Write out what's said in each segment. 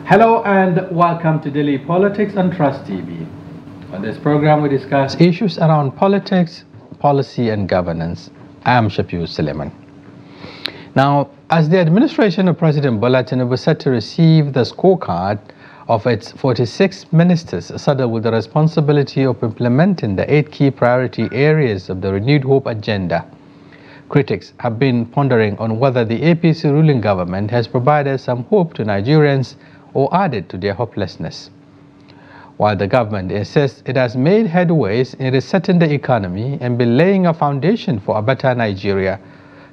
Hello and welcome to Daily Politics on Trust TV. On this program we discuss issues around politics, policy and governance. I am Shafi'u Suleiman. Now, as the administration of President Bola Tinubu is set to receive the scorecard of its 46 ministers saddled with the responsibility of implementing the 8 key priority areas of the Renewed Hope agenda, critics have been pondering on whether the APC ruling government has provided some hope to Nigerians or added to their hopelessness. While the government insists it has made headways in resetting the economy and been laying a foundation for a better Nigeria,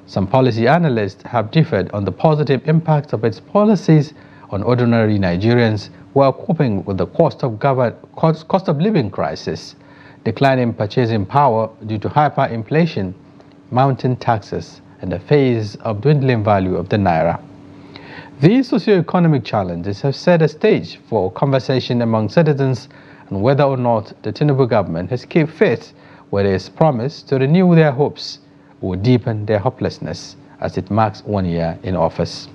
some policy analysts have differed on the positive impacts of its policies on ordinary Nigerians who are coping with the cost of living crisis, declining purchasing power due to hyperinflation, mounting taxes, and the phase of dwindling value of the naira. These socio-economic challenges have set a stage for conversation among citizens on whether or not the Tinubu government has kept faith with its promise to renew their hopes or deepen their hopelessness as it marks 1 year in office.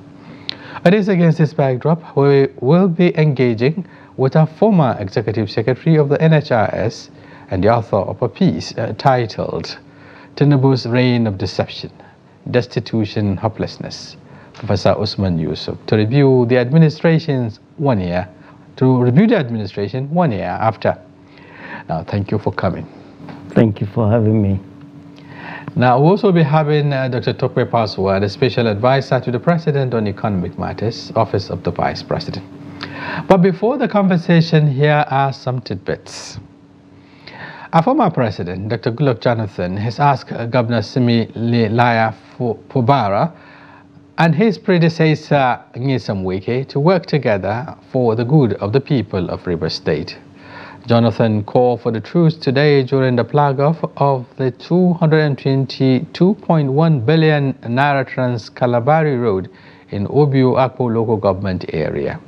It is against this backdrop we will be engaging with a former Executive Secretary of the NHIS and the author of a piece titled Tinubu's Reign of Deception, Destitution, Hopelessness, Professor Usman Yusuf, to review the administration 1 year after. Now, thank you for coming. Thank you for having me. Now, we'll also be having Dr. Tope Fasua, the Special Advisor to the President on Economic Matters, Office of the Vice President. But before the conversation, here are some tidbits. Our former President, Dr. Goodluck Jonathan, has asked Governor Simi Laya Fubara and his predecessor Nyesom Wike to work together for the good of the people of Rivers State. Jonathan called for the truce today during the plug-off of the 222.1 billion naira Trans-Kalabari Road in Obio Akpo local government area.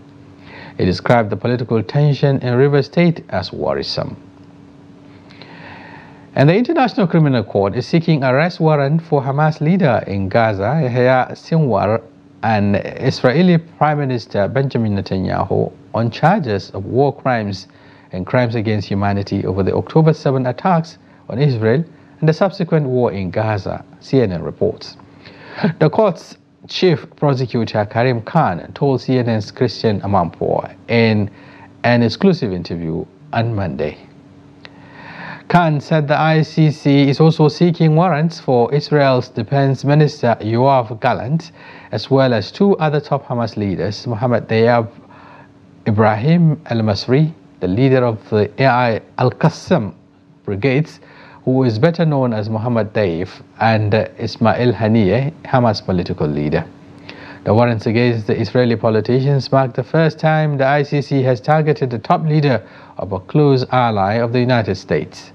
He described the political tension in Rivers State as worrisome. And the International Criminal Court is seeking arrest warrant for Hamas leader in Gaza, Yahya Sinwar, and Israeli Prime Minister Benjamin Netanyahu on charges of war crimes and crimes against humanity over the October 7 attacks on Israel and the subsequent war in Gaza, CNN reports. The court's chief prosecutor Karim Khan told CNN's Christian Amanpour in an exclusive interview on Monday. Khan said the ICC is also seeking warrants for Israel's Defense Minister Yoav Gallant, as well as 2 other top Hamas leaders, Mohammed Dayab Ibrahim al-Masri, the leader of the AI Al-Qassam brigades, who is better known as Mohammed Daif, and Ismail Haniyeh, Hamas political leader. The warrants against the Israeli politicians mark the first time the ICC has targeted the top leader of a close ally of the United States.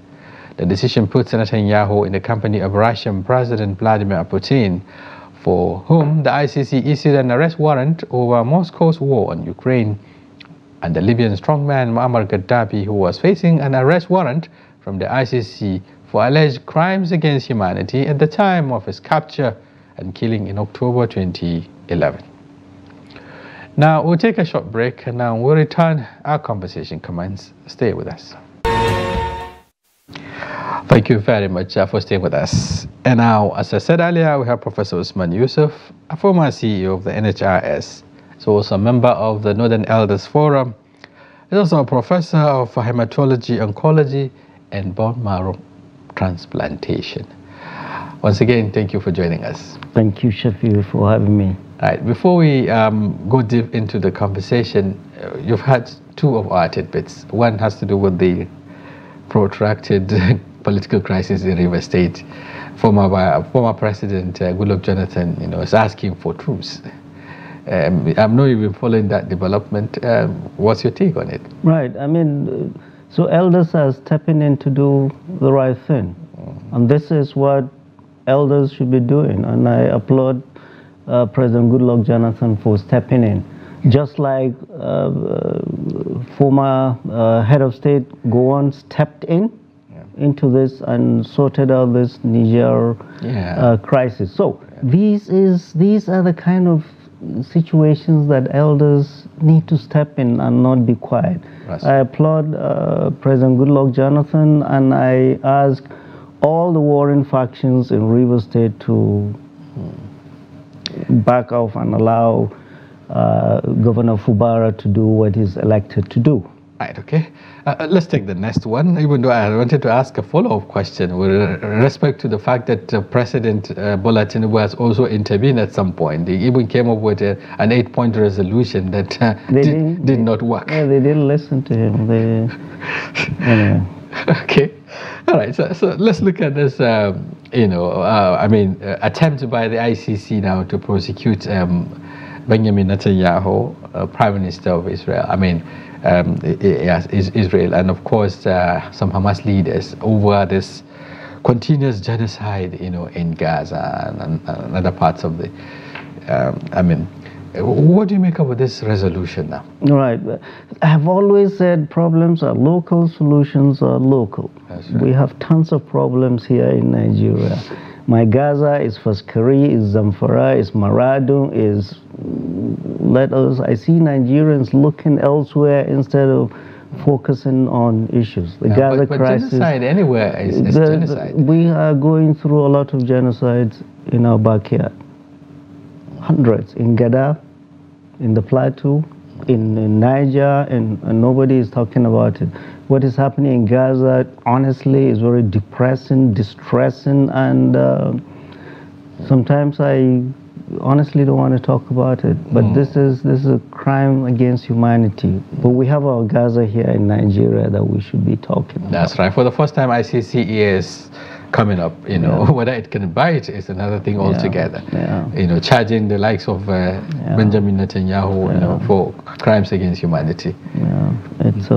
The decision puts Netanyahu in the company of Russian President Vladimir Putin, for whom the ICC issued an arrest warrant over Moscow's war on Ukraine, and the Libyan strongman Muammar Gaddafi, who was facing an arrest warrant from the ICC for alleged crimes against humanity at the time of his capture and killing in October 2011. Now, we'll take a short break, and now we'll return. Our conversation commence. Stay with us. Thank you very much for staying with us. And now, as I said earlier, we have Professor Usman Yusuf, a former CEO of the NHIS. He's also a member of the Northern Elders Forum. He's also a professor of hematology, oncology, and bone marrow transplantation. Once again, thank you for joining us. Thank you, Shafi'u, for having me. All right, before we go deep into the conversation, you've had 2 of our tidbits. One has to do with the protracted political crisis in Rivers State. Former President Goodluck Jonathan, is asking for truce. I know you've been following that development. What's your take on it? Right. I mean, so elders are stepping in to do the right thing. And this is what elders should be doing. And I applaud President Goodluck Jonathan for stepping in. Just like former head of state Gowon stepped into this and sorted out this Niger crisis. So these are the kind of situations that elders need to step in and not be quiet. Right. I applaud President Goodluck Jonathan, and I ask all the warring factions in Rivers State to back off and allow Governor Fubara to do what he's elected to do. Right, okay. Let's take the next one, even though I wanted to ask a follow-up question with respect to the fact that President Bola Tinubu has also intervened at some point. They even came up with an 8-point resolution that did not work. Yeah, they didn't listen to him. Anyway. Okay. All right, so let's look at this, attempt by the ICC now to prosecute Benjamin Netanyahu, Prime Minister of Israel. Israel, and of course some Hamas leaders over this continuous genocide, in Gaza and other parts of the. What do you make of this resolution now? Right. I have always said problems are local, solutions are local. That's right. We have tons of problems here in Nigeria. My Gaza is Faskari, is Zamfara, is Maradun, is I see Nigerians looking elsewhere instead of focusing on issues. The Gaza crisis. Genocide anywhere is genocide. We are going through a lot of genocides in our backyard. Hundreds in Gada, in the Plateau, in Niger, and nobody is talking about it. What is happening in Gaza, honestly, is very depressing, distressing, and sometimes I honestly don't want to talk about it. But this is a crime against humanity. But we have our Gaza here in Nigeria that we should be talking about. That's right. For the first time, ICC is coming up. Whether it can bite is another thing altogether. Yeah. Charging the likes of Benjamin Netanyahu, for crimes against humanity. Yeah, it's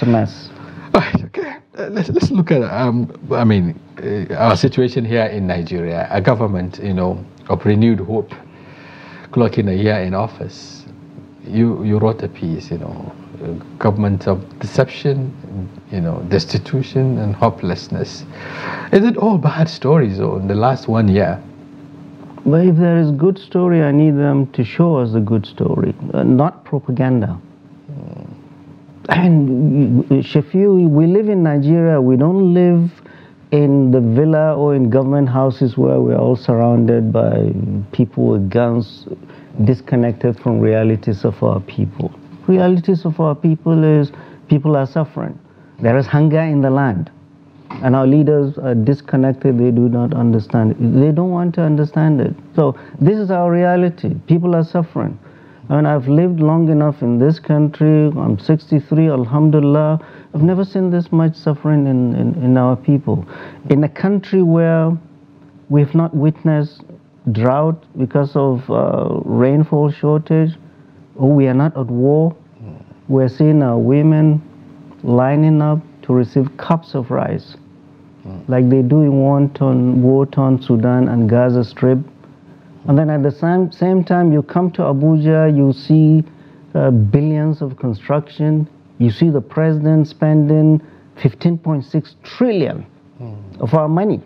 a mess. Right. Okay. Let's look at our situation here in Nigeria. A government, of renewed hope, clocking a year in office. You wrote a piece, government of deception, destitution and hopelessness. Is it all bad stories in the last 1 year? Well, if there is good story, I need them to show us the good story, not propaganda. And Shafi'u, we live in Nigeria. We don't live in the villa or in government houses where we're all surrounded by people with guns, disconnected from realities of our people. Realities of our people is people are suffering. There is hunger in the land. And our leaders are disconnected. They do not understand it. They don't want to understand it. So this is our reality. People are suffering. I've lived long enough in this country. I'm 63, alhamdulillah. I've never seen this much suffering in our people. In a country where we've not witnessed drought because of rainfall shortage, or we are not at war, we're seeing our women lining up to receive cups of rice, like they do in war-torn Sudan and Gaza Strip. And then at the same time, you come to Abuja, you see billions of construction. You see the president spending 15.6 trillion of our money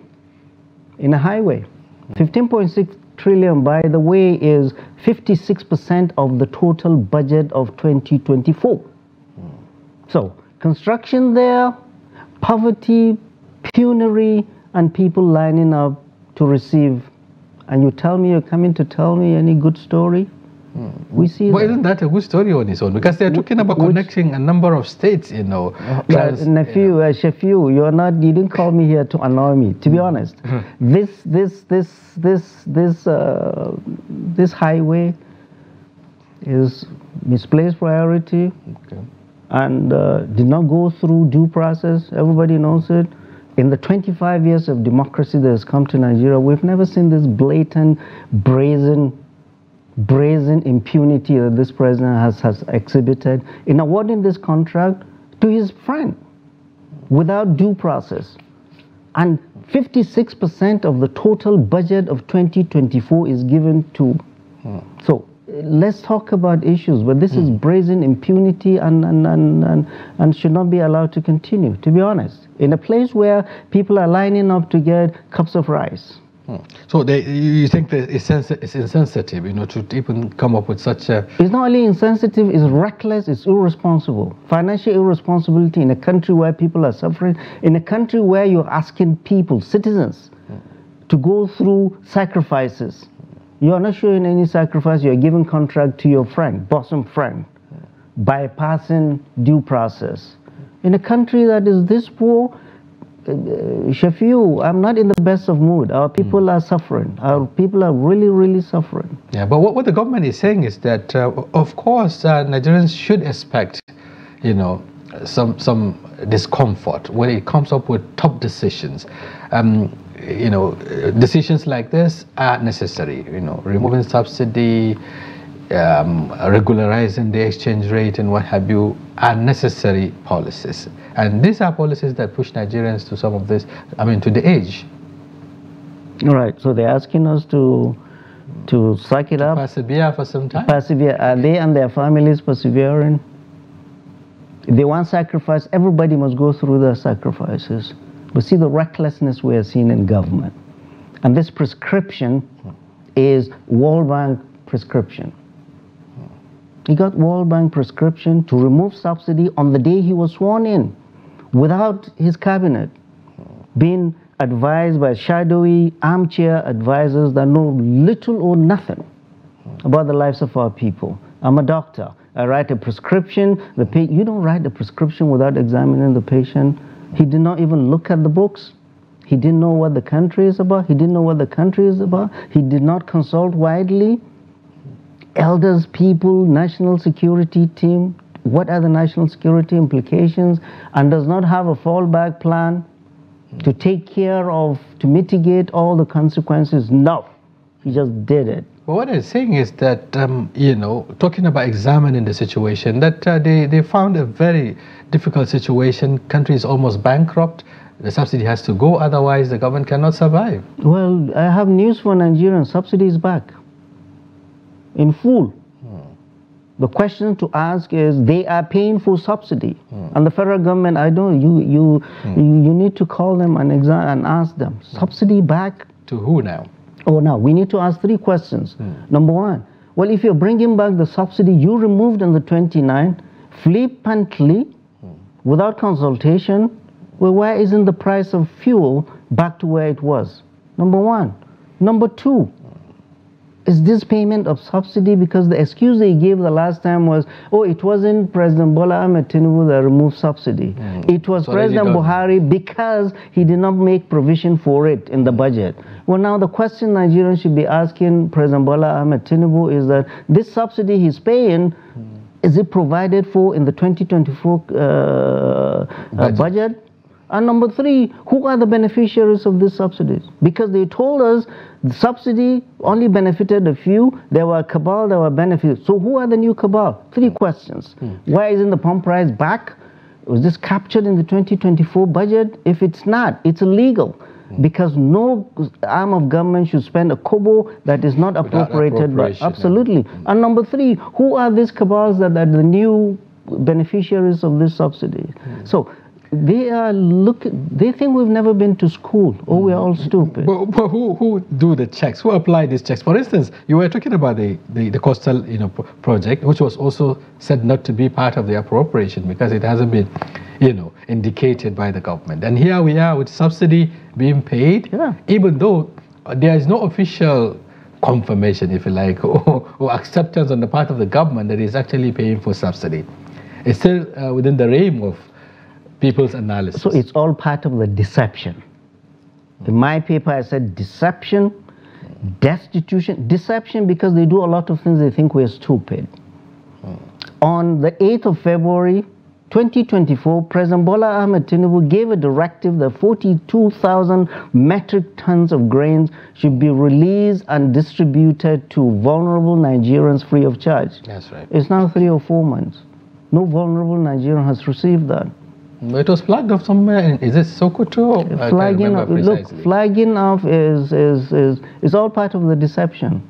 in a highway. 15.6 trillion, by the way, is 56% of the total budget of 2024. So construction there, poverty, penury, and people lining up to receive. And you tell me you're coming to tell me any good story? We see. Well, isn't that a good story on its own? Because they're talking about connecting a number of states, Shafi'u, you didn't call me here to annoy me. To be honest, this highway is misplaced priority, and did not go through due process. Everybody knows it. In the 25 years of democracy that has come to Nigeria, we've never seen this blatant, brazen impunity that this president has exhibited in awarding this contract to his friend without due process. And 56% of the total budget of 2024 is given to. So let's talk about issues, but this is brazen impunity and should not be allowed to continue, to be honest. In a place where people are lining up to get cups of rice, So you think that it's insensitive, you know, to even come up with such a... It's not only insensitive, it's reckless, it's irresponsible. Financial irresponsibility in a country where people are suffering, in a country where you're asking people, citizens, to go through sacrifices. You are not showing any sacrifice, you're giving contract to your friend, bosom friend, bypassing due process. In a country that is this poor, Shafi'u, I'm not in the best of mood. Our people are suffering. Our people are really, really suffering. Yeah, but what the government is saying is that, of course, Nigerians should expect, you know, some discomfort when it comes up with tough decisions. You know, decisions like this are necessary. You know, removing subsidy, regularizing the exchange rate, and what have you, are necessary policies. And these are policies that push Nigerians to some of this, I mean, to the edge. Right, so they're asking us to suck it up. Persevere for some time. Persevere. Are they and their families persevering? If they want sacrifice, everybody must go through their sacrifices. But see the recklessness we are seeing in government. And this prescription is World Bank prescription. He got World Bank prescription to remove subsidy on the day he was sworn in, without his cabinet being advised by shadowy armchair advisors that know little or nothing about the lives of our people. I'm a doctor. I write a prescription. You don't write a prescription without examining the patient. He did not even look at the books. He didn't know what the country is about. He didn't know what the country is about. He did not consult widely. Elders, people, national security team, what are the national security implications, and does not have a fallback plan to take care of, to mitigate all the consequences. No, he just did it. Well, what I'm saying is that, you know, talking about examining the situation, that they found a very difficult situation. Country is almost bankrupt. The subsidy has to go, otherwise the government cannot survive. Well, I have news for Nigerians. Subsidy is back in full. The question to ask is, they are paying for subsidy, and the federal government, I don't. You need to call them and ask them. Subsidy back to who now? Oh, now we need to ask 3 questions. Number 1, well, if you're bringing back the subsidy you removed on the 29th, flippantly, without consultation, well, why isn't the price of fuel back to where it was? Number 1. Number 2. Is this payment of subsidy because the excuse they gave the last time was, oh, it wasn't President Bola Ahmed Tinubu that removed subsidy. It was President Buhari because he did not make provision for it in the budget. Well, now the question Nigerians should be asking President Bola Ahmed Tinubu is that this subsidy he's paying, is it provided for in the 2024 budget? And number 3, who are the beneficiaries of these subsidies? Because they told us the subsidy only benefited a few. There were cabal, there were benefits. So who are the new cabal? 3 questions. Why isn't the pump price back? Was this captured in the 2024 budget? If it's not, it's illegal. Because no arm of government should spend a kobo that is not appropriated. Absolutely. And number 3, who are these cabals that are the new beneficiaries of this subsidy? So they think we've never been to school, or we're all stupid. But who do the checks? Who apply these checks? For instance, you were talking about the coastal project, which was also said not to be part of the appropriation because it hasn't been indicated by the government. And here we are with subsidy being paid, even though there is no official confirmation, if you like, or acceptance on the part of the government that is actually paying for subsidy. It's still within the realm of people's analysis. So it's all part of the deception. In my paper, I said deception, destitution, deception because they do a lot of things they think we're stupid. On the 8th of February, 2024, President Bola Ahmed Tinubu gave a directive that 42,000 metric tons of grains should be released and distributed to vulnerable Nigerians free of charge. That's right. It's now 3 or 4 months. No vulnerable Nigerian has received that. It was flagged off somewhere. Is it Sokoto? Flagging off. Look, flagging off is all part of the deception.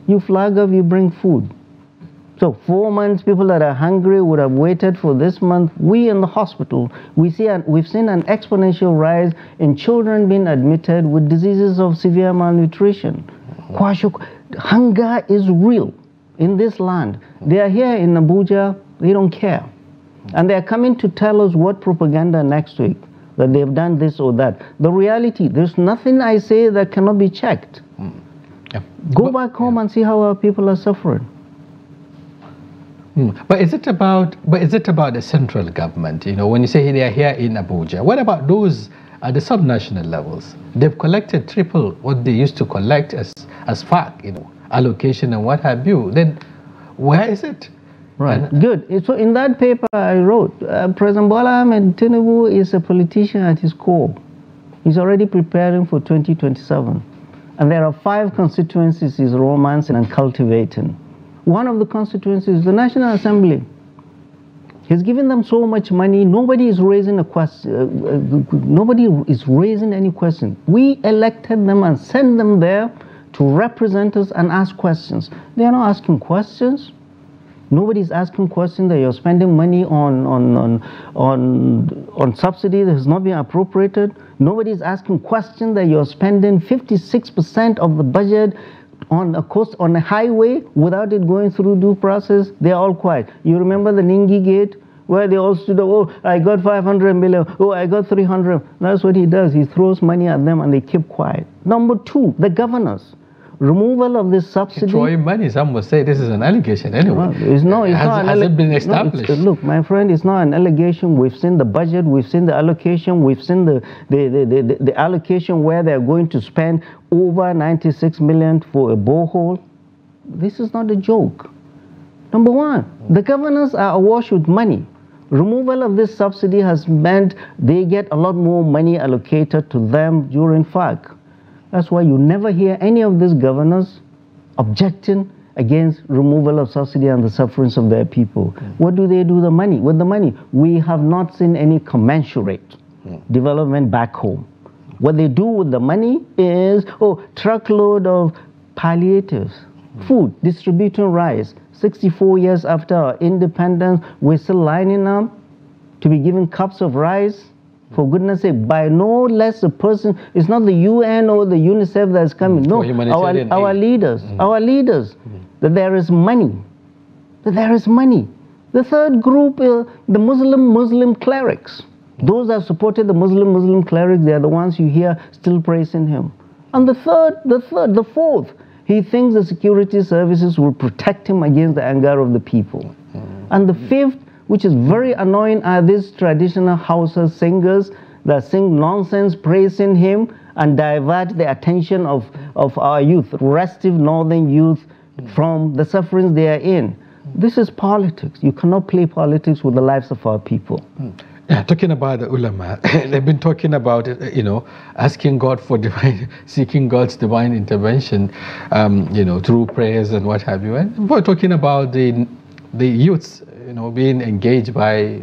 You flag off, you bring food. So 4 months, people that are hungry would have waited for this month. We in the hospital, we've seen an exponential rise in children being admitted with diseases of severe malnutrition. Hunger is real in this land. They are here in Abuja, they don't care. And they are coming to tell us what propaganda next week, that they've done this or that. The reality, there's nothing I say that cannot be checked. Go back home and see how our people are suffering. But is it about the central government? You know, when you say they are here in Abuja, what about those at the subnational levels? They've collected triple what they used to collect as FAC, you know, allocation and what have you. Then where is it? Right. Good. So in that paper I wrote, President Bola Ahmed Tinubu is a politician at his core. He's already preparing for 2027. And there are 5 constituencies he's romancing and cultivating. One of the constituencies is the National Assembly. He's given them so much money, nobody is raising a question. Nobody is raising any question. We elected them and sent them there to represent us and ask questions. They are not asking questions. Nobody's asking questions that you're spending money on subsidy that has not been appropriated. Nobody's asking questions that you're spending 56% of the budget on a coast, on a highway without it going through due process. They're all quiet. You remember the Ningi Gate where they all stood up, oh, I got 500 million, oh, I got 300. That's what he does. He throws money at them and they keep quiet. Number 2, the governors. Removal of this subsidy. Throwing money, some will say this is an allegation anyway. No, has it been established? No, look, my friend, it's not an allegation. We've seen the budget, we've seen the allocation, we've seen the allocation where they're going to spend over 96 million for a borehole. This is not a joke. Number 1, the governors are awash with money. Removal of this subsidy has meant they get a lot more money allocated to them during FAC. That's why you never hear any of these governors objecting against removal of subsidy and the sufferings of their people. What do they do with the money? We have not seen any commensurate development back home. What they do with the money is, truckload of palliatives, food, distributing rice. 64 years after our independence, we're still lining up to be given cups of rice. For goodness sake, by no less a person, it's not the UN or the UNICEF that's coming. No, our leaders, that there is money. The third group is the Muslim clerics. Those that supported the Muslim clerics, they are the ones you hear still praising him. And the fourth, he thinks the security services will protect him against the anger of the people. And the fifth, which is very annoying, are these traditional Hausa singers that sing nonsense praising him and divert the attention of our youth, restive northern youth, from the sufferings they are in. This is politics. You cannot play politics with the lives of our people. Yeah, talking about the ulama, they've been talking about it, you know, asking God for seeking God's divine intervention, you know, through prayers and what have you. And we're talking about the youths, you know, being engaged by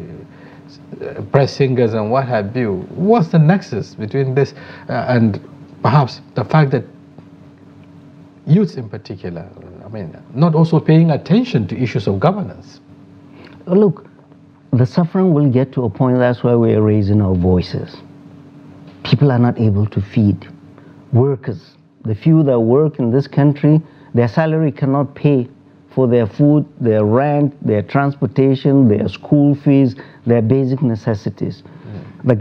press singers and what have you. What's the nexus between this and perhaps the fact that youths in particular, I mean, not also paying attention to issues of governance? Look, the suffering will get to a point, that's why we are raising our voices. People are not able to feed. Workers, the few that work in this country, their salary cannot pay for their food, their rent, their transportation, their school fees, their basic necessities. The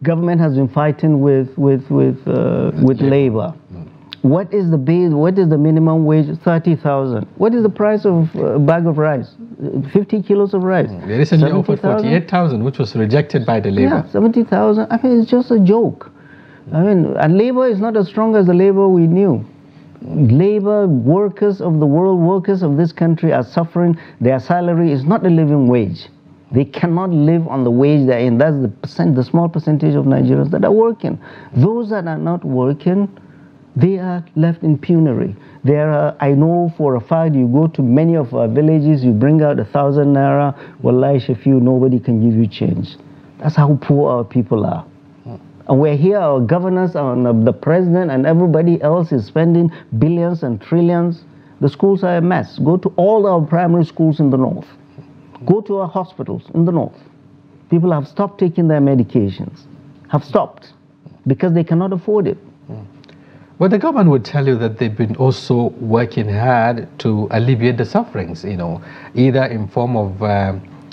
government has been fighting with labor. What is the minimum wage? 30,000. What is the price of a bag of rice? 50 kilos of rice. They recently offered 48,000, which was rejected by the labor. Yeah, 70,000. I mean, it's just a joke. I mean, and labor is not as strong as the labor we knew. Labor, workers of the world, workers of this country are suffering. Their salary is not a living wage. They cannot live on the wage they're in. That's the small percentage of Nigerians that are working. Those that are not working, they are left in penury. There are, I know for a fact, you go to many of our villages, you bring out 1,000 naira, wallahi Shafi'u, nobody can give you change. That's how poor our people are. And we're here, our governors, the president and everybody else is spending billions and trillions, The schools are a mess. Go to all our primary schools in the north. Go to our hospitals in the north. People have stopped taking their medications, have stopped, because they cannot afford it. But the government would tell you that they've been also working hard to alleviate the sufferings, either in form of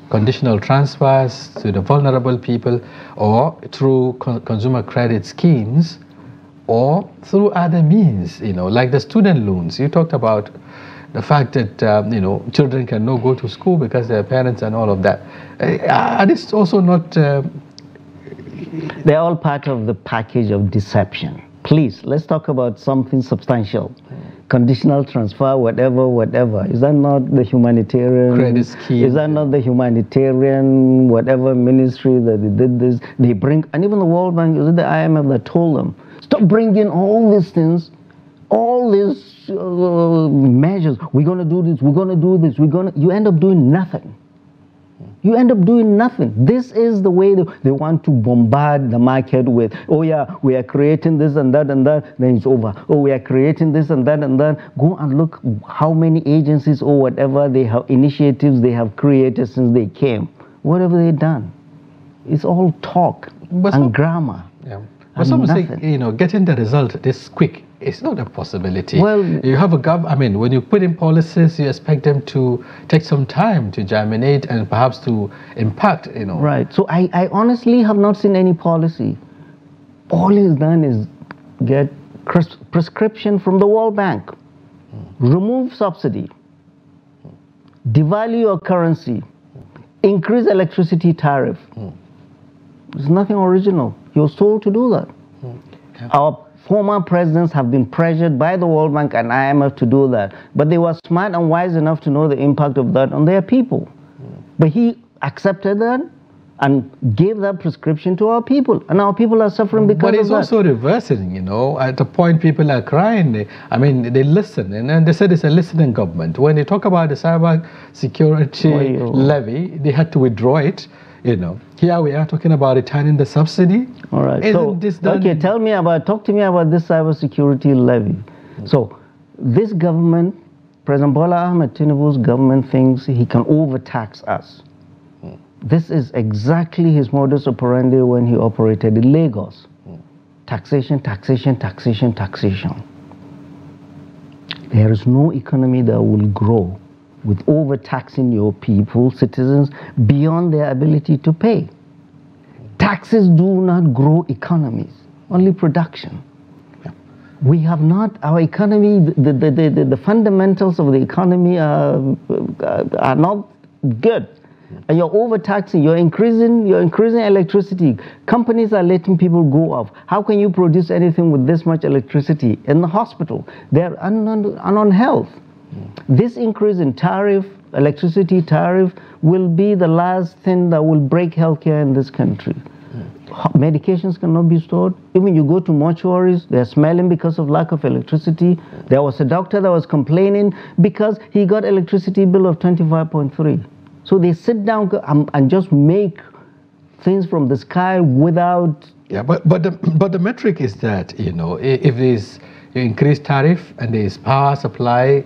conditional transfers to the vulnerable people, or through consumer credit schemes, or through other means, like the student loans. You talked about the fact that, children cannot go to school because their parents and all of that. Are this also not... They're all part of the package of deception. Please, let's talk about something substantial. Conditional transfer, whatever. Is that not the humanitarian credit scheme? Is that not the humanitarian whatever ministry that they did this? They bring, and even the World Bank, is it the IMF that told them, stop bringing all these things, all these measures. We're going to do this, we're going to do this, you end up doing nothing. You end up doing nothing. This is the way they want to bombard the market with, oh yeah, we are creating this and that, then it's over. Oh, we are creating this and that. Go and look how many agencies or whatever they have, initiatives they have created since they came. What have they done? It's all talk and grammar. Yeah. But some say, getting the result this quick, it's not a possibility. Well, you have when you put in policies, you expect them to take some time to germinate and perhaps to impact, Right. So I honestly have not seen any policy. All he's done is get prescription from the World Bank. Remove subsidy. Devalue your currency. Increase electricity tariff. There's nothing original. He was told to do that. Yeah. Our former presidents have been pressured by the World Bank and IMF to do that. But they were smart and wise enough to know the impact of that on their people. But he accepted that and gave that prescription to our people. And our people are suffering because of that. But it's also reversing, At the point people are crying, they listen. And they said it's a listening government. When they talk about the cyber security levy, they had to withdraw it. Here we are talking about returning the subsidy. All right. Talk to me about this cybersecurity levy. So this government, President Bola Ahmed Tinubu's government, thinks he can overtax us. This is exactly his modus operandi when he operated in Lagos. Taxation. There is no economy that will grow with overtaxing your people, citizens, beyond their ability to pay. Taxes do not grow economies, only production. We have not, our economy, the fundamentals of the economy are not good. And you're overtaxing, you're increasing electricity. Companies are letting people go off. How can you produce anything with this much electricity? In the hospital, they're on health. This increase in tariff, electricity tariff, will be the last thing that will break healthcare in this country. Medications cannot be stored. Even you go to mortuaries, they're smelling because of lack of electricity. There was a doctor that was complaining because he got electricity bill of 25.3. So they sit down and just make things from the sky without... Yeah, but the metric is that, if there's increased tariff and there's power supply,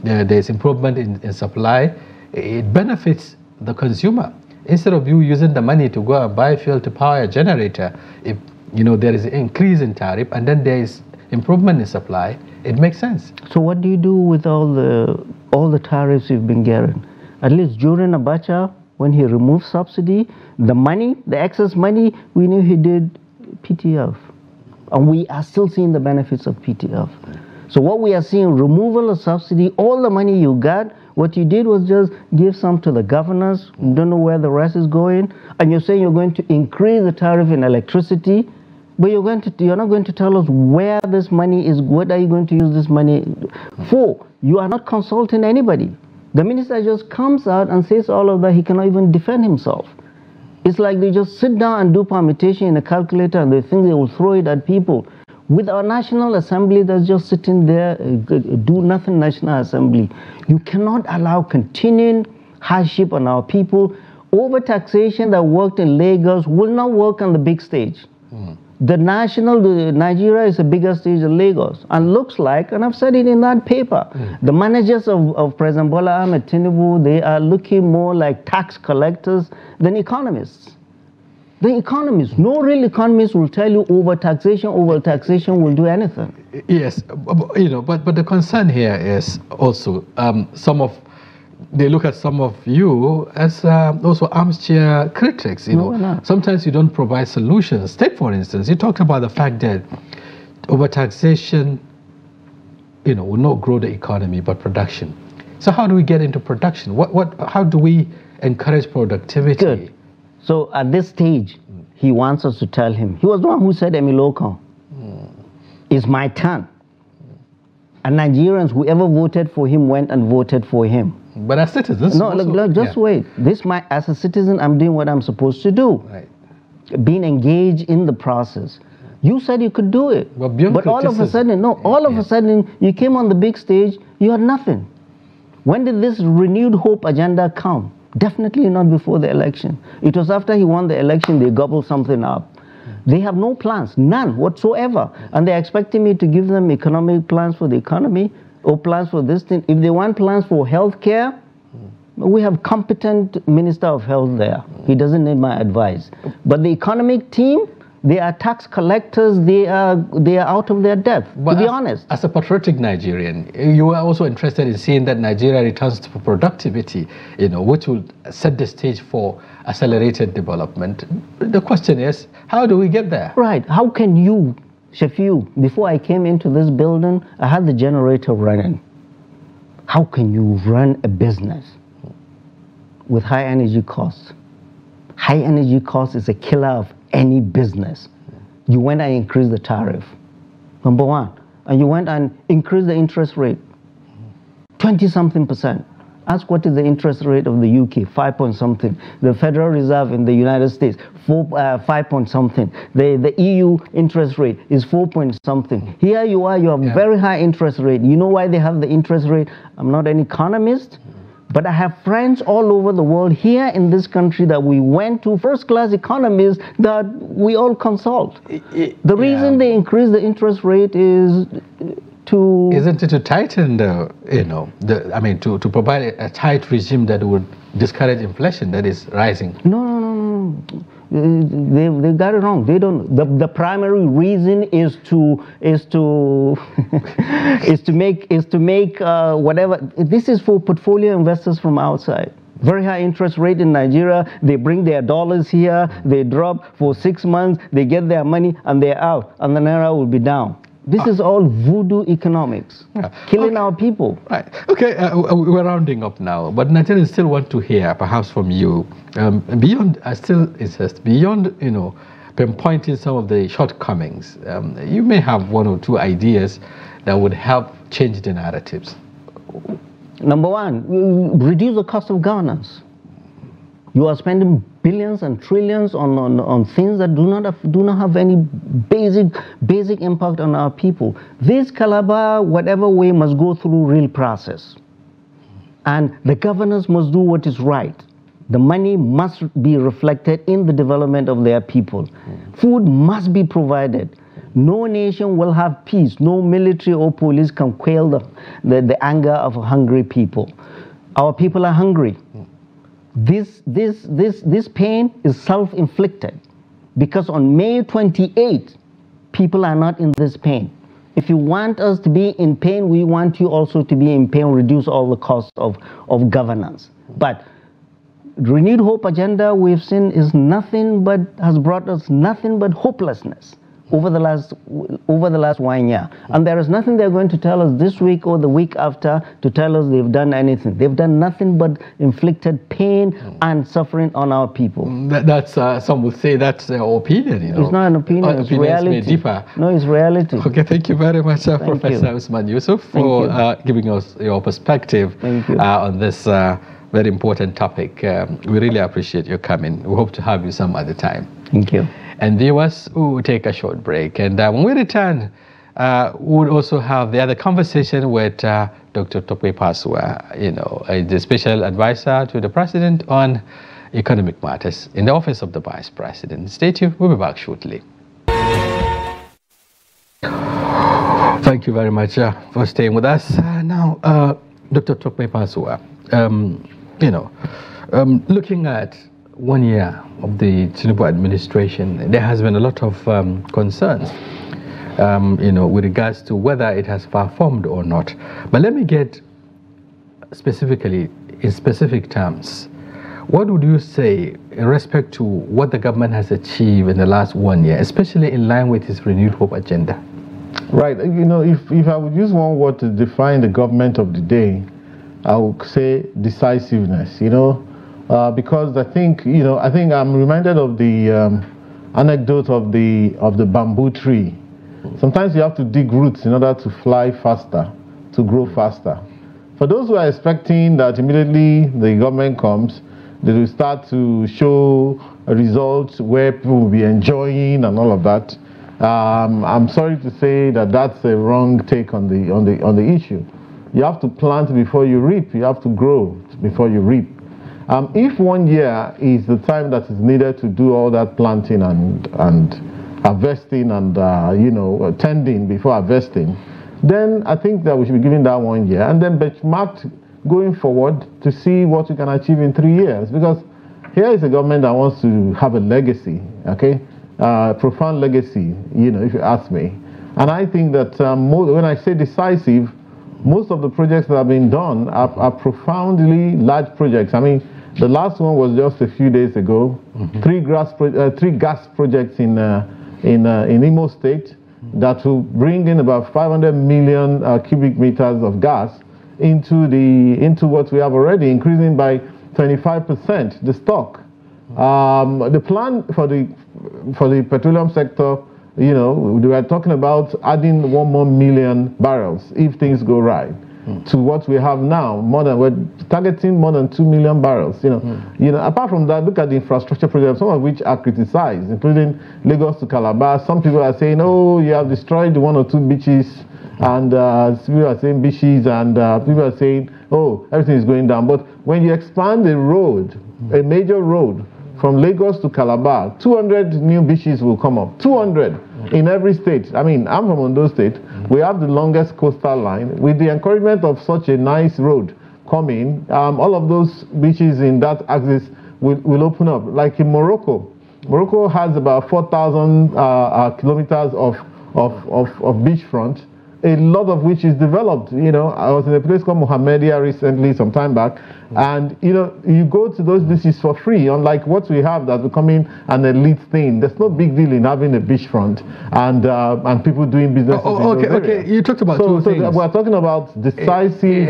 there's improvement in supply, it benefits the consumer. Instead of you using the money to go and buy fuel to power a generator, if there is an increase in tariff and then there is improvement in supply, it makes sense. So what do you do with all the tariffs you've been getting? At least during Abacha, when he removed subsidy, the excess money, we knew he did PTF. And we are still seeing the benefits of PTF. So what we are seeing, removal of subsidy, all the money you got, what you did was just give some to the governors. You don't know where the rest is going. And you're saying you're going to increase the tariff in electricity, but you're not going to tell us where this money is, what are you going to use this money for? You are not consulting anybody. The minister just comes out and says all of that. He cannot even defend himself. It's like they just sit down and do permutation in a calculator and they think they will throw it at people. With our National Assembly that's just sitting there, do nothing National Assembly. You cannot allow continuing hardship on our people. Overtaxation that worked in Lagos will not work on the big stage. Nigeria is the biggest stage in Lagos, and looks like, and I've said it in that paper, the managers of President Bola Ahmed Tinubu, they are looking more like tax collectors than economists. The economists, no real economist will tell you overtaxation will do anything. Yes, you know, but the concern here is also they look at some of you as also armchair critics. You know, sometimes you don't provide solutions. Take, for instance, you talked about the fact that overtaxation, you know, will not grow the economy but production. So how do we get into production? How do we encourage productivity? Good. So at this stage, he wants us to tell him. He was the one who said, Emiloko, it's my turn. And Nigerians, whoever voted for him, went and voted for him. But as citizens... No, look, just wait. As a citizen, I'm doing what I'm supposed to do. Right. Being engaged in the process. You said you could do it. But all of a sudden, all of a sudden, you came on the big stage, you had nothing. When did this renewed hope agenda come? Definitely not before the election. It was after he won the election, they gobbled something up. They have no plans, none whatsoever. And they're expecting me to give them economic plans for the economy or plans for this thing. If they want plans for health care, we have competent Minister of Health there. He doesn't need my advice. But the economic team, they are tax collectors, they are out of their depth, to be honest. As a patriotic Nigerian, you are also interested in seeing that Nigeria returns to productivity, you know, which will set the stage for accelerated development. The question is, how do we get there? Right. How can you, Shafi'u, before I came into this building, I had the generator running. How can you run a business with high energy costs? High energy costs is a killer of any business. You went and increased the tariff, number one. And you went and increased the interest rate, 20-something%. Ask what is the interest rate of the UK, 5 point something. The Federal Reserve in the United States, 5 point something. The EU interest rate is 4 point something. Here you are, you have very high interest rate. You know why they have the interest rate? I'm not an economist, but I have friends all over the world here in this country that we went to, first-class economists that we all consult. The reason they increase the interest rate is to... Isn't it to tighten the, you know, to provide a tight regime that would discourage inflation that is rising? No. They got it wrong. They don't. The primary reason is to make whatever. This is for portfolio investors from outside. Very high interest rate in Nigeria. They bring their dollars here. They drop for 6 months. They get their money and they're out, and the naira will be down. This is all voodoo economics, killing our people. Right. Okay, we're rounding up now, but Nigerians still want to hear, perhaps from you, beyond, I still insist, beyond, you know, pinpointing some of the shortcomings, you may have 1 or 2 ideas that would help change the narratives. Number one, reduce the cost of governance. You are spending billions and trillions on things that do not have any basic impact on our people. This Calabar, whatever way, must go through real process. And the governors must do what is right. The money must be reflected in the development of their people. Food must be provided. No nation will have peace. No military or police can quell the anger of hungry people. Our people are hungry. This pain is self-inflicted because on May 28th, people are not in this pain. If you want us to be in pain, we want you also to be in pain, reduce all the costs of governance. But renewed hope agenda we've seen is has brought us nothing but hopelessness over the last 1 year. And there is nothing they're going to tell us this week or the week after to tell us they've done anything. They've done nothing but inflicted pain and suffering on our people. That's some would say that's their opinion, you know. It's not an opinion, it's reality. Deeper. No, it's reality. Okay, thank you very much, Professor Usman Yusuf, for giving us your perspective on this very important topic. We really appreciate your coming. We hope to have you some other time. Thank you. And viewers, we will take a short break. And when we return, we'll also have the other conversation with Dr. Tope Fasua, you know, the special advisor to the President on economic matters in the office of the Vice President. Stay tuned. We'll be back shortly. Thank you very much for staying with us. Now, Dr. Tope Fasua, looking at 1 year of the Tinubu administration, there has been a lot of concerns, with regards to whether it has performed or not. But let me get specifically, in specific terms, what would you say in respect to what the government has achieved in the last 1 year, especially in line with its renewed hope agenda? Right. If I would use one word to define the government of the day, I would say decisiveness. Because I think I'm reminded of the anecdote of the bamboo tree. Sometimes you have to dig roots in order to fly faster, to grow faster. For those who are expecting that immediately the government comes, they will start to show results where people will be enjoying and all of that. I'm sorry to say that that's a wrong take on the issue. You have to plant before you reap. You have to grow before you reap. If 1 year is the time that is needed to do all that planting and harvesting and tending before harvesting, then I think that we should be giving that 1 year and then benchmarked going forward to see what we can achieve in 3 years. Because here is a government that wants to have a legacy, okay? Profound legacy, if you ask me. And I think that when I say decisive, most of the projects that have been done are profoundly large projects. I mean, the last one was just a few days ago. Three gas projects in Imo State that will bring in about 500 million cubic meters of gas into what we have already, increasing by 25% the stock. The plan for the petroleum sector, we are talking about adding 1 more million barrels if things go right to what we have now. We're targeting more than 2 million barrels. Apart from that, look at the infrastructure projects, some of which are criticized, including Lagos to Calabar. Some people are saying, "Oh, you have destroyed 1 or 2 beaches," and people are saying beaches, and people are saying, "Oh, everything is going down." But when you expand a road, a major road, from Lagos to Calabar, 200 new beaches will come up. 200 in every state. I mean, I'm from Ondo State. We have the longest coastal line. With the encouragement of such a nice road coming, all of those beaches in that axis will open up. Like in Morocco. Morocco has about 4,000 kilometers of beachfront, a lot of which is developed. I was in a place called Mohammedia recently, some time back, and you go to those beaches for free, unlike what we have that's becoming an elite thing. There's no big deal in having a beachfront and people doing business. Okay. You talked about two things. We're talking about decisive,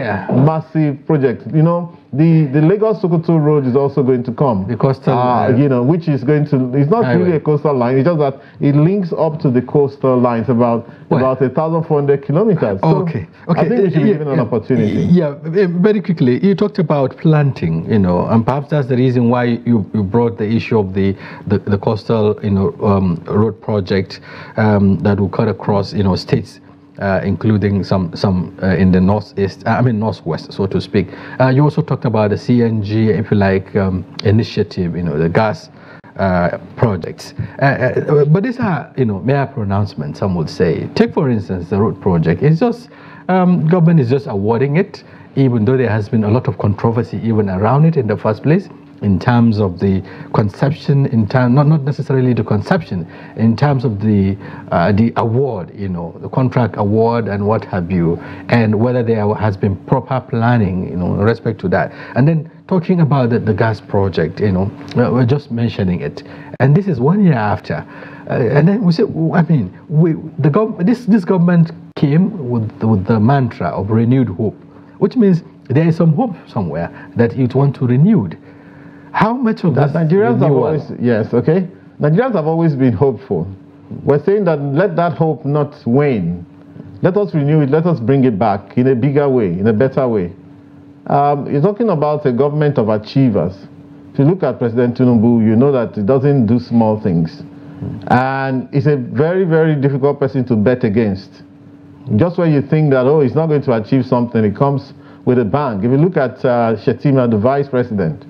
massive projects. The Lagos-Sokoto road is also going to come. The coastal which is going to, it's not really a coastal line, it's just that it links up to the coastal lines about 1,400 kilometers. So I think we should be given an opportunity. Yeah, very quickly, you talked about planting, and perhaps that's the reason why you brought the issue of the coastal, road project that will cut across, states. Including some in the northwest, so to speak. You also talked about the CNG, if you like, initiative, the gas projects. But these are, mere pronouncements, some would say. Take, for instance, the road project. It's just, government is just awarding it, even though there has been a lot of controversy even around it in the first place, in terms of the conception, not necessarily the conception, in terms of the award, the contract award and what have you, and whether there has been proper planning, in respect to that. And then talking about the gas project, we're just mentioning it, and this is 1 year after, and then we say, this government came with the mantra of renewed hope, which means there is some hope somewhere that it wants to renewed. How much of that Nigerians have always, Nigerians have always been hopeful. We're saying that let that hope not wane. Let us renew it, let us bring it back in a bigger way, in a better way. You're talking about a government of achievers. If you look at President Tinubu, you know that he doesn't do small things. And he's a very, very difficult person to bet against. Just when you think that, he's not going to achieve something, he comes with a bang. If you look at Shafi'u, the vice president,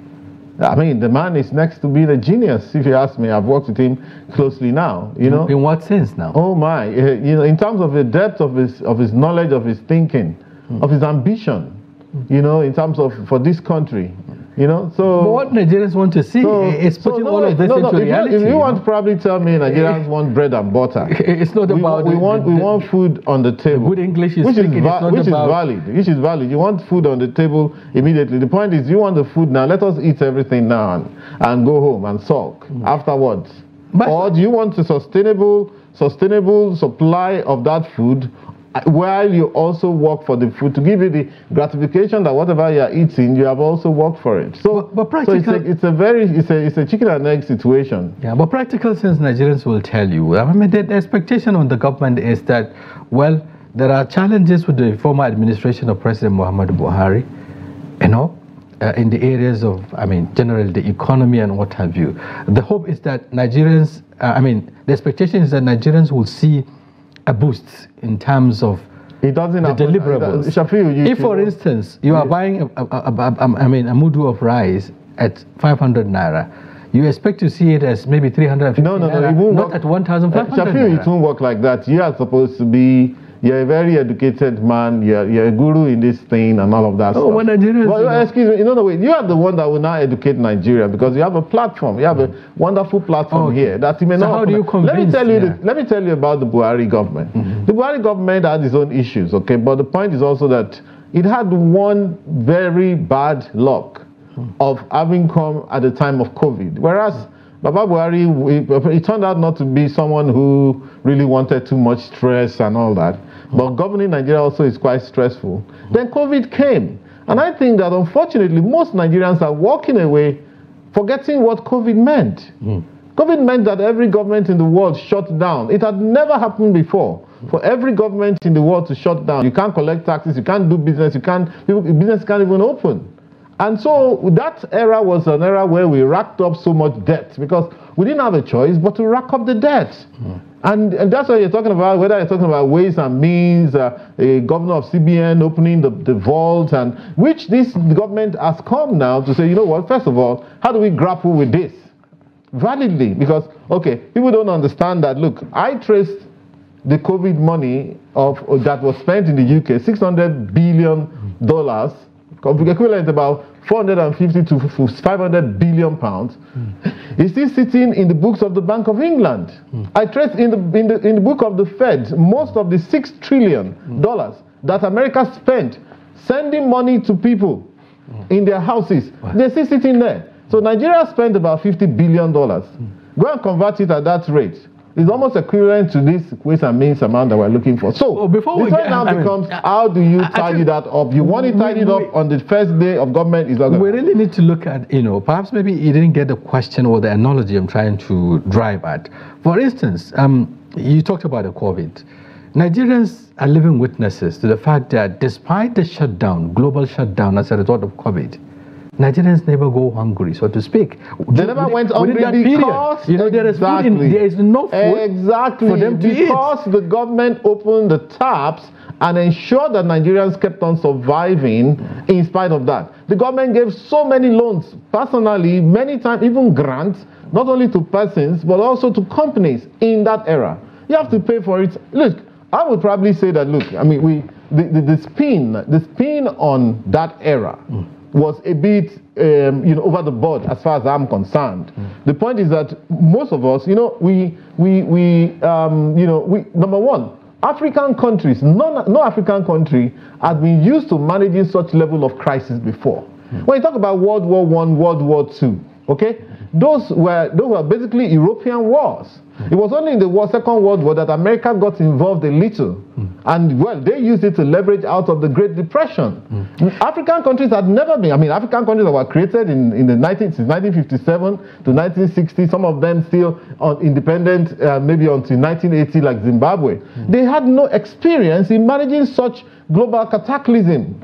I mean, the man is next to being a genius, if you ask me. I've worked with him closely now, you know. In what sense now? Oh my, you know, in terms of the depth of his knowledge, of his thinking, of his ambition, you know, in terms of for this country, you know. So but what Nigerians want to see is putting all of this into reality. If you want to probably tell me Nigerians want bread and butter, it's not about we want food on the table. Good English is which speaking, is valid. You want food on the table immediately. The point is, you want the food now. Let us eat everything now and go home and sulk afterwards. Or do you want a sustainable supply of that food, while you also work for the food to give you the gratification that whatever you are eating, you have also worked for it. So, but so it's a chicken and egg situation. Yeah, but practical sense, Nigerians will tell you. I mean, the expectation on the government is that, well, there are challenges with the former administration of President Muhammadu Buhari, you know, in the areas of, I mean, generally the economy and what have you. The hope is that Nigerians, the expectation is that Nigerians will see a boost in terms of the deliverables. Shafi'u, if, for instance, you are buying a mudu of rice at 500 naira, you expect to see it as maybe 350 naira, it won't not work. at 1,500 Shafi'u, naira. It won't work like that. You are supposed to be, you're a very educated man, you're a guru in this thing and all of that stuff. Well, Nigerians, excuse me, in other words, you are the one that will now educate Nigeria, because you have a platform, you have a wonderful platform here that you may not. How do you convince? Let me tell you about the Buhari government. The Buhari government had its own issues, okay, but the point is also that it had one very bad luck of having come at the time of COVID, whereas Baba Buhari, it turned out not to be someone who really wanted too much stress and all that. But governing Nigeria also is quite stressful. Then COVID came. And I think that unfortunately, most Nigerians are walking away forgetting what COVID meant. COVID meant that every government in the world shut down. It had never happened before. For every government in the world to shut down. You can't collect taxes, you can't do business, business can't even open. And so that era was an era where we racked up so much debt, because we didn't have a choice but to rack up the debt. And that's what you're talking about, whether you're talking about ways and means, a governor of CBN opening the vault, and which this government has come now to say, you know what, first of all, how do we grapple with this validly? Because, okay, people don't understand that, look, I traced the COVID money that was spent in the UK, $600 billion, equivalent about 450 to 500 billion pounds, is still sitting in the books of the Bank of England. I traced in the book of the Fed most of the $6 trillion that America spent sending money to people in their houses. They're still sitting there. So Nigeria spent about $50 billion. Go and convert it at that rate. It's almost equivalent to this ways and means amount that we're looking for. So, before we now becomes, how do you tidy that up? You want it tidied up on the first day of government? Is we really need to look at, perhaps maybe you didn't get the question or the analogy I'm trying to drive at. For instance, you talked about the COVID. Nigerians are living witnesses to the fact that despite the shutdown, global shutdown as a result of COVID, Nigerians never go hungry, so to speak. They never went hungry because there is enough food for them to eat. Because the government opened the taps and ensured that Nigerians kept on surviving in spite of that. The government gave so many loans, personally, many times, even grants, not only to persons, but also to companies in that era. You have to pay for it. Look, I would probably say that, look, I mean, the spin on that era was a bit, over the board as far as I'm concerned. The point is that most of us, number one, African countries, no African country has been used to managing such level of crisis before. When you talk about World War I, World War II, okay, those were basically European wars. It was only in the Second World War that America got involved a little. And, well, they used it to leverage out of the Great Depression. African countries had never been, African countries that were created since 1957 to 1960, some of them still independent, maybe until 1980, like Zimbabwe. They had no experience in managing such global cataclysm.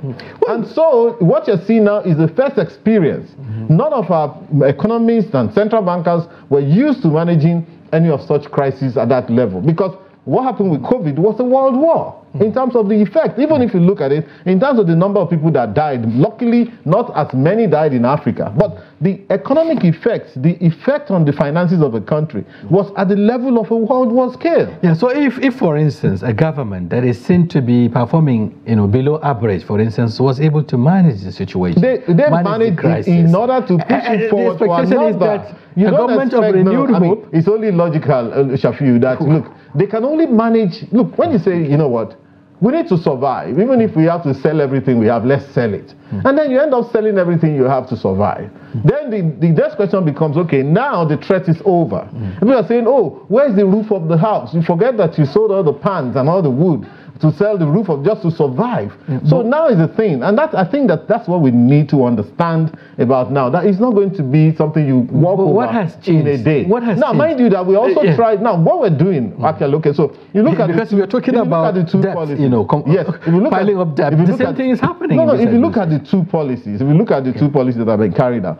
And so, what you're seeing now is the first experience. None of our economists and central bankers were used to managing any of such crises at that level. Because what happened with COVID was a world war. in terms of the effect. Even if you look at it, in terms of the number of people that died, luckily not as many died in Africa, but the economic effects, the effect on the finances of the country was at the level of a World War scale. Yeah, so if for instance, a government that is seen to be performing, below average, for instance, was able to manage the situation, they managed it in order to push it forward the expectation is that a government of renewed hope. It's only logical, Shafi'u, that look, they can only manage. Look, when you say, you know what, we need to survive. Even if we have to sell everything we have, let's sell it. And then you end up selling everything you have to survive. Then the next question becomes, okay, now the threat is over. People are saying, oh, where's the roof of the house? You forget that you sold all the pans and all the wood to sell the roof of just to survive. So now is the thing, and I think that's what we need to understand about now. That it's not going to be something you walk over what has changed? In a day. What has now, changed? mind you, that we also tried. Now, what we're doing, actually, okay, so you look at because we are talking about the two debt, policies. Yes, if you look piling up debt. The same thing is happening. No, if you look at the two policies, if you look at the two policies that have been carried out,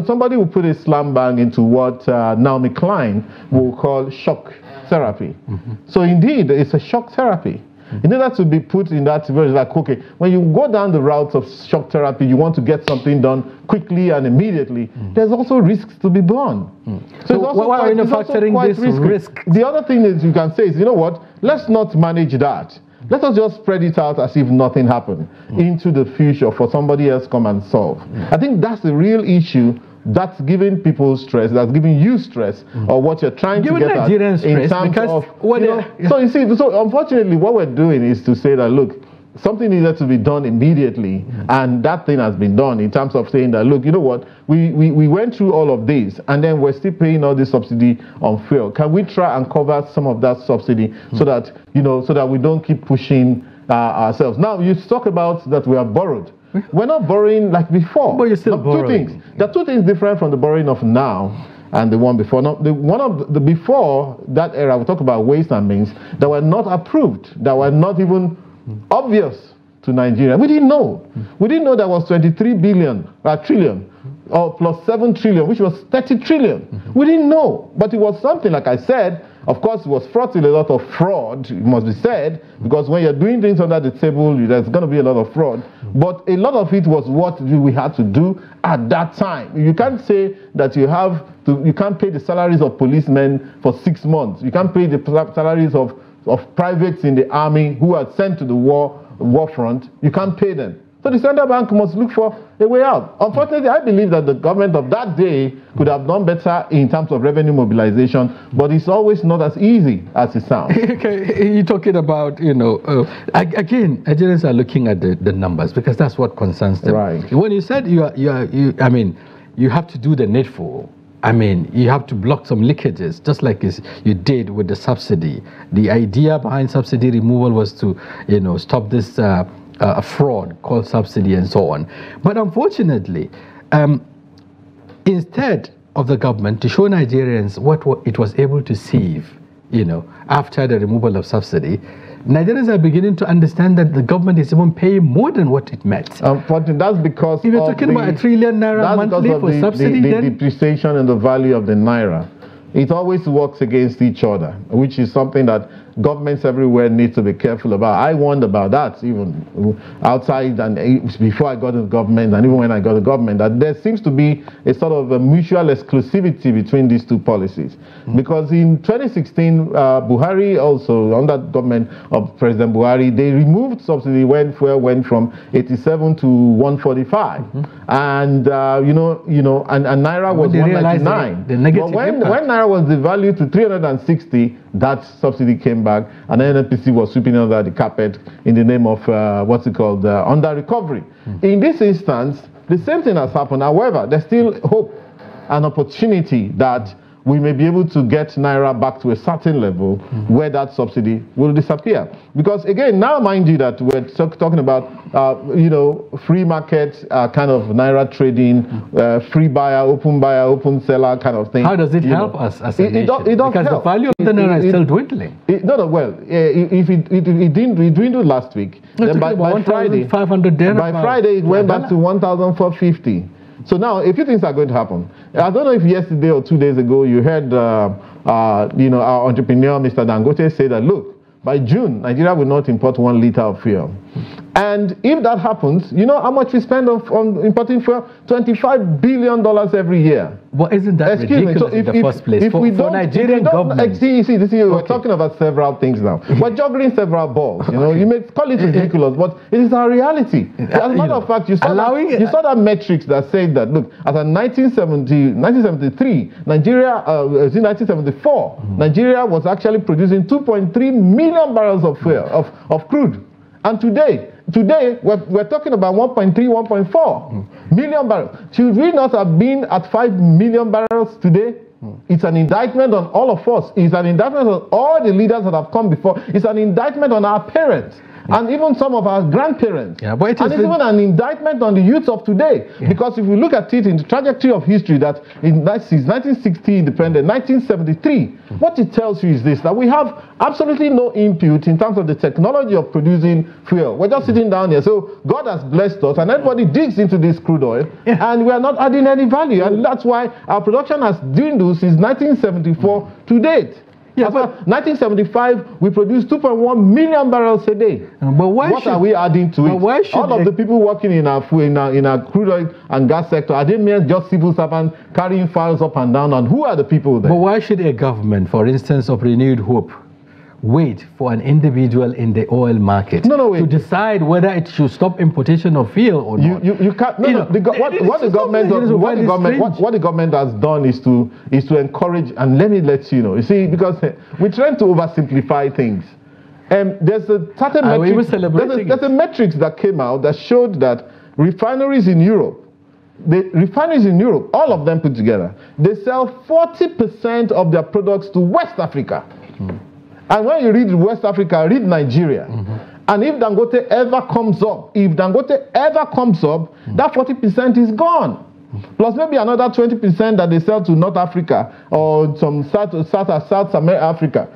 somebody will put a slam bang into what Naomi Klein will call shock therapy. So indeed, it's a shock therapy. In order to be put in that version, like, okay, when you go down the route of shock therapy, you want to get something done quickly and immediately, there's also risks to be borne. So why are you factoring this risk? The other thing is you can say is, you know what, let's not manage that. Let us just spread it out as if nothing happened into the future for somebody else to come and solve. I think that's the real issue that's giving people stress, that's giving you stress, or what you're trying to get at in terms of, so you see, so unfortunately what we're doing is to say that, look, something needed to be done immediately, and that thing has been done in terms of saying that, look, you know what, we went through all of this, and then we're still paying all this subsidy on fuel. Can we try and cover some of that subsidy so that, so that we don't keep pushing ourselves? Now, you talk about that we are borrowed. We're not borrowing like before. But you're still borrowing. Two things. There are two things different from the borrowing of now and the one before. Now, the before that era, we talk about ways and means that were not approved, that were not even obvious to Nigeria. We didn't know. We didn't know there was 23 trillion, or plus 7 trillion, which was 30 trillion. We didn't know. But it was something, like I said, of course, it was fraught with a lot of fraud, it must be said, because when you're doing things under the table, there's going to be a lot of fraud. But a lot of it was what we had to do at that time. You can't say that you can't pay the salaries of policemen for 6 months. You can't pay the salaries of privates in the army who are sent to the war front. You can't pay them. So the central bank must look for a way out. Unfortunately, I believe that the government of that day could have done better in terms of revenue mobilization, but it's always not as easy as it sounds. Okay, you're talking about, again, Nigerians are looking at the numbers because that's what concerns them. Right. When you said you have to do the needful. You have to block some leakages, just like you did with the subsidy. The idea behind subsidy removal was to, stop this a fraud called subsidy and so on. But unfortunately, instead of the government to show Nigerians what it was able to save, after the removal of subsidy, Nigerians are beginning to understand that the government is even paying more than what it met. Unfortunately, that's because if you're talking about 1 trillion naira monthly for subsidy, the depreciation and the value of the naira. It always works against each other, which is something that governments everywhere need to be careful about. I warned about that even outside and before I got into government, and even when I got to government, that there seems to be a sort of a mutual exclusivity between these two policies. Because in 2016, Buhari also, under government of President Buhari, they removed subsidy when fuel went from 87 to 145, and and naira was 199. The negative but when naira was devalued to 360, that subsidy came back, and then NPC was sweeping under the carpet in the name of under recovery. In this instance, the same thing has happened. However, there's still hope and opportunity that we may be able to get naira back to a certain level where that subsidy will disappear. Because again, now mind you that we're talking about free market kind of naira trading, free buyer, open seller kind of thing. How does it help us as a nation? It does because help. The value of the naira is still dwindling. If it dwindled last week, then by Friday, 500 by Friday it went back to 1,450. So now, a few things are going to happen. I don't know if yesterday or 2 days ago you heard, our entrepreneur, Mr. Dangote, say that, look, by June, Nigeria will not import 1 liter of fuel. And if that happens, you know how much we spend on importing fuel? $25 billion every year. Well, isn't that ridiculous so in the first place? For Nigerian government. We're talking about several things now. We're juggling several balls. You know, you may call it ridiculous, but it is our reality. As a matter of fact, you saw that metrics that said that, look, as of 1973, Nigeria, 1974, Nigeria was actually producing 2.3 million barrels of fuel, of crude. And today we're talking about 1.3, 1.4 million barrels. Should we not have been at 5 million barrels today? It's an indictment on all of us. It's an indictment on all the leaders that have come before. It's an indictment on our parents. And even some of our grandparents. Yeah, but it's even an indictment on the youth of today. Yeah. Because if we look at it in the trajectory of history, that since 1960 independent, 1973, what it tells you is this, that we have absolutely no input in terms of the technology of producing fuel. We're just sitting down here. So God has blessed us, and everybody digs into this crude oil, and we are not adding any value. And that's why our production has dwindled since 1974 to date. Yeah, but 1975, we produced 2.1 million barrels a day. But what are we adding to it? All of the people working in our crude oil and gas sector, are they mere just civil servants carrying files up and down? And who are the people there? But why should a government, for instance, of renewed hope, wait for an individual in the oil market to decide whether it should stop importation of fuel or not? You can't. What the government has done is to encourage, and let me let you know. You see, because we're trying to oversimplify things. There's a certain there's a metrics that came out that showed that refineries in Europe, all of them put together, they sell 40% of their products to West Africa. And when you read West Africa, read Nigeria. And if Dangote ever comes up, that 40% is gone. Plus maybe another 20% that they sell to North Africa or some South Africa.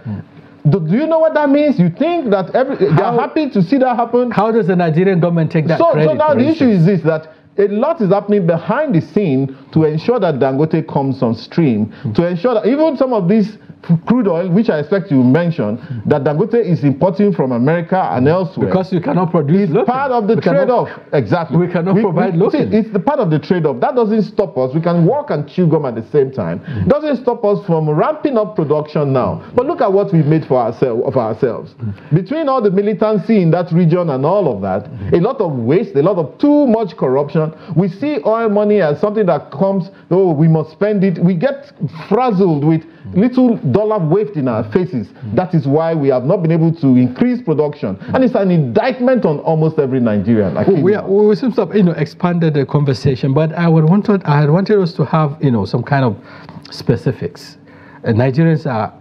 Do you know what that means? You think that they are happy to see that happen? How does the Nigerian government take that credit? So now the issue is this, that a lot is happening behind the scene to ensure that Dangote comes on stream, to ensure that even some of these crude oil, which I expect you mentioned, that Dangote is importing from America and elsewhere. Because you cannot produce locally. It's part of the trade-off. Exactly. We cannot provide locally. It's the part of the trade-off. That doesn't stop us. We can walk and chew gum at the same time. It doesn't stop us from ramping up production now. But look at what we've made for ourselves. Between all the militancy in that region and all of that, a lot of waste, a lot of too much corruption. We see oil money as something that comes, oh, we must spend it. We get frazzled with little dollar waved in our faces. That is why we have not been able to increase production. And it's an indictment on almost every Nigerian. We seem to have expanded the conversation, but I had wanted us to have some kind of specifics. Nigerians are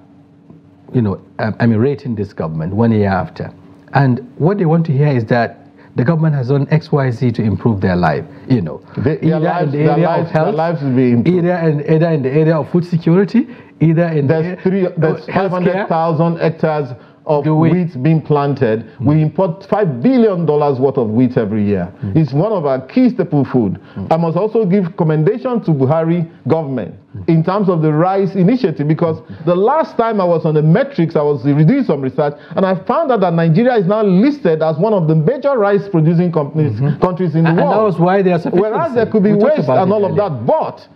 rating this government 1 year after. And what they want to hear is that the government has done X, Y, Z to improve their life. Either in the area of health, either in the area of food security, either in there's 500,000 hectares of wheat being planted. We import $5 billion worth of wheat every year. It's one of our key staple food. I must also give commendation to Buhari government in terms of the rice initiative, because the last time I was on the metrics, I was doing some research, and I found out that Nigeria is now listed as one of the major rice producing countries in the world. And that was why they are sufficient. Whereas there could be waste and all of that, but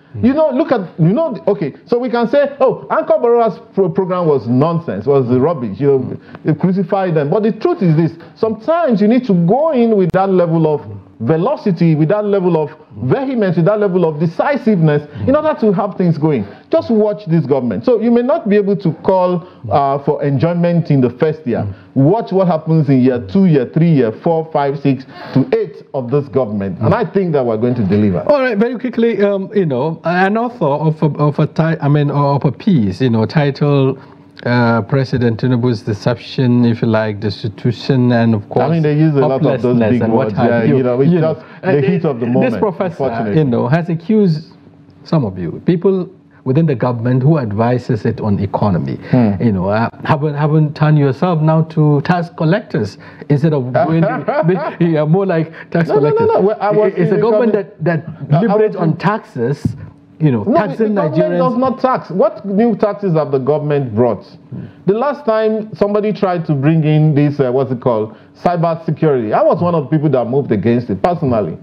okay, so we can say, oh, Anchor Borrowers program was nonsense, was rubbish, you crucify them. But the truth is this, sometimes you need to go in with that level of velocity, with that level of vehemence, with that level of decisiveness in order to have things going. Just watch this government. So you may not be able to call for enjoyment in the first year. Watch what happens in year 2, year 3, year 4, 5, 6 to 8 of this government. And I think that we're going to deliver. All right, very quickly, an author of a piece, titled President Tinubu's deception, if you like, destitution, and of course, they use a lot of those big words. It's just the heat of the moment. This professor, has accused some of you, people within the government who advises it on economy, haven't turned yourself now to tax collectors instead of more like tax collectors. No. It's a government that deliberates on taxes taxing the Nigerians. Government does not tax. What new taxes have the government brought? The last time somebody tried to bring in this, what's it called, cyber security, I was one of the people that moved against it personally.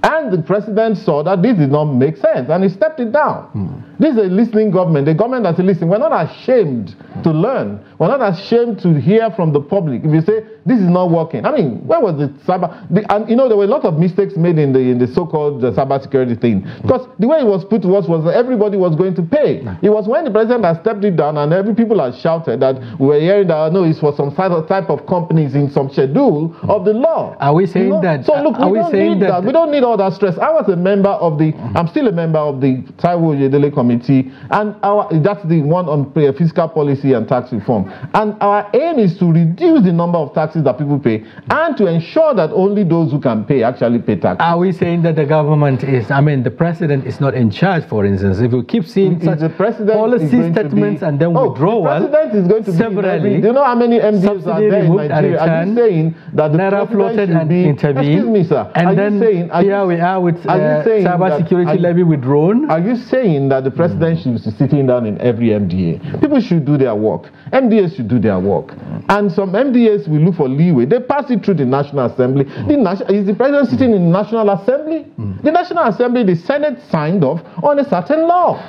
And the president saw that this did not make sense, and he stepped it down. This is a listening government, a government that's listening. We're not ashamed to learn. We're not ashamed to hear from the public. If you say, this is not working. I mean, where was the cyber? And there were a lot of mistakes made in the so-called cyber security thing. Because the way it was put to us was that everybody was going to pay. It was when the president had stepped it down and every people had shouted that we were hearing that, no, it's for some type of companies in some schedule of the law. Are we saying that? So look, we don't need that. We don't need all that stress. I was a member of I'm still a member of the Taiwo Yedele Committee, and that's the one on fiscal policy and tax reform. And our aim is to reduce the number of taxes that people pay and to ensure that only those who can pay actually pay tax. Are we saying that the government is, the president is not in charge, for instance? If we keep seeing such policy statements and then withdrawal, the president is going to severally, do you know how many MDs are there in Nigeria? Are you saying that the president should be intervene? Excuse me, sir. And then here we are with cyber security levy withdrawn. Are you saying that the president should be sitting down in every MDA? People should do their work. MDAs should do their work. And some MDAs will look for leeway. They pass it through the National Assembly. Is the president sitting in the National Assembly? The National Assembly, the Senate signed off on a certain law.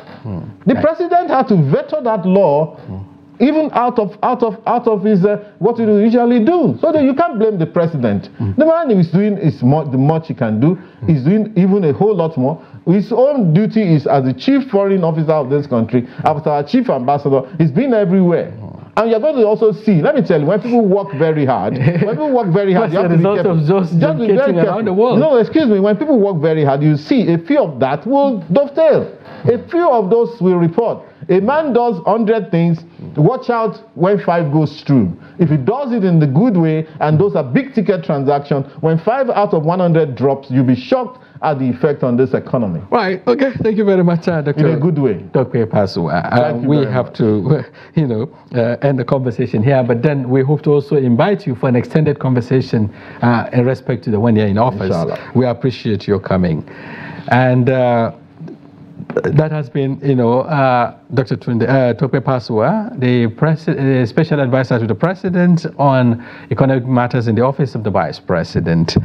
The president had to veto that law even out of his what he usually do. So that you can't blame the president. The man is doing the much he can do. He's doing even a whole lot more. His own duty is as the chief foreign officer of this country, as our chief ambassador. He's been everywhere. And you're going to also see, let me tell you, when people work very hard, you have to be careful. Of just getting around the world. No, excuse me, when people work very hard, you see a few of that will dovetail. A few of those will report. A man does 100 things, watch out when 5 goes through. If he does it in the good way, and those are big ticket transactions, when 5 out of 100 drops, you'll be shocked at the effect on this economy. Right. Okay. Thank you very much, Dr. In a good way. Tope Fasua. We have to, end the conversation here, but then we hope to also invite you for an extended conversation in respect to the 1 year in office. Inshallah. We appreciate your coming. And that has been, Dr. Tope Fasua, the special advisor to the president on economic matters in the office of the vice president.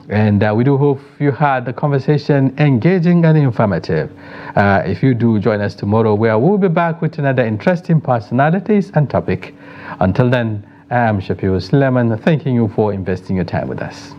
And we do hope you had the conversation engaging and informative. If you do, join us tomorrow, where we'll be back with another interesting personalities and topic. Until then, I am Shafi'u Suleiman, thanking you for investing your time with us.